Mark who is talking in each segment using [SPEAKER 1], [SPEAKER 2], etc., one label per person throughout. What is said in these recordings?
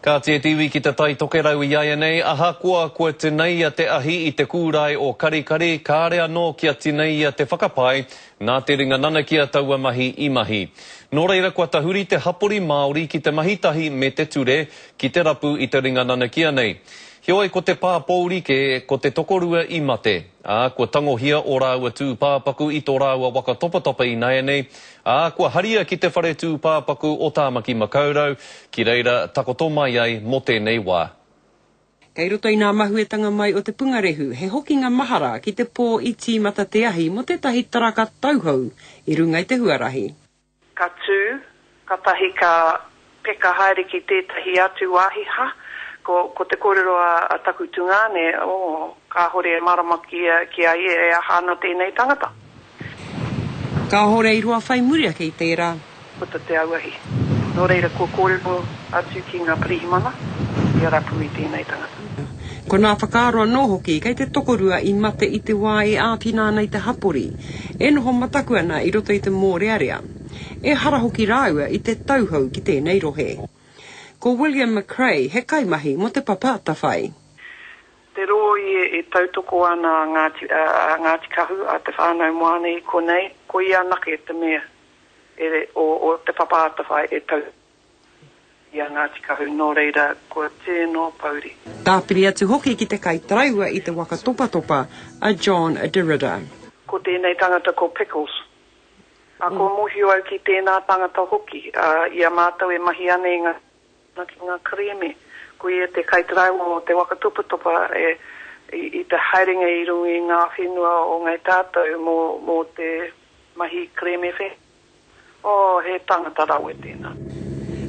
[SPEAKER 1] Ka te tiwi ki te tai toke rau I aia nei, aha kua tenei a te ahi I te kūrai o karikari, kāre anō kia tenei a te whakapai, nā te ringa nana kia taua mahi I mahi. Nō reira kua tahuri te hapori Māori ki te mahitahi me te ture, ki te rapu I te ringa nana kia nei. Hioi ko te pāpourike, ko te tokorua I mate. Kua tangohia o rāua tū pāpaku I tō rāua waka topatopa I nai nei. Kua haria ki te whare tū pāpaku o tāmaki makaurau, ki reira takoto mai ai mo tēnei wā.
[SPEAKER 2] Kei roto I ngā mahuetanga mai o te pungarehu, he hoki ngā mahara ki te pō I tīmata te ahi mo te tahi taraka tauhau I runga I te huarahi.
[SPEAKER 3] Ka tū, ka tahi ka peka haere ki tētahi atu wāhiha, ko te kōrero a takutunga ne, ka hore marama ki a e aha no tēnei tangata.
[SPEAKER 2] Ka hore I rua whai muria kei tērā.
[SPEAKER 3] Puta te auahi. Nō reira ko kōrero atu ki ngā pirihimana, I rapu I tēnei tangata.
[SPEAKER 2] Ko nā whakaaroa nō hoki, kei te tokorua I mate I te wā e āpina nei te hapori, e noho mataku ana I roto I te mōrearea. E hara hoki rāua I te tauhau ki tēnei rohe. Ko William McRae, he kaimahi mo te papata whai.
[SPEAKER 3] Te roi e tautoko ana Ngāti Kahu a te whānau moane I konei, ko I anake te mea o te papata whai e tau I a Ngāti Kahu nō reira ko tēnō pauri.
[SPEAKER 2] Tāpiri atu hoki ki te kaitaraua I te waka topa a John Derrida.
[SPEAKER 3] Ko tēnei tangata ko Pickles. Ko muhi au ki tēnā tangata hoki, I a mātou e mahi ane ki ngā kreme, ko I te kaitarau o te waka tupatopa I te haeringa I rungi ngā whenua o ngai tātou mō te mahi kreme whe. He tangata rau e tēnā.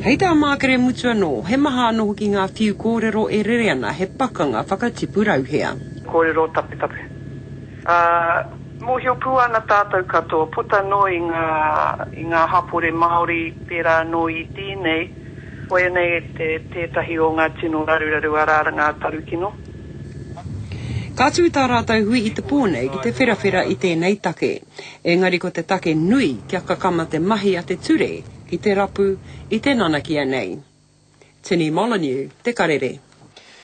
[SPEAKER 2] Hei tā mākere mutu anō, he maha anō ki ngā whiu kōrero e rere ana he pakanga whakatipu rauhea.
[SPEAKER 3] Kōrero tape. Mōhio pū ana tātou katoa, puta no I ngā hapore Māori pērā no I tēnei, Koe nei tētahi o ngā tino raru arara ngā tarukino.
[SPEAKER 2] Ka tū tā rātou hui I te pōnei ki te wherawhera I tēnei take. Engari ko te take nui kia kakama te mahi a te ture, ki te rapu, I te nana kia nei. Tini Molyneux, te karere.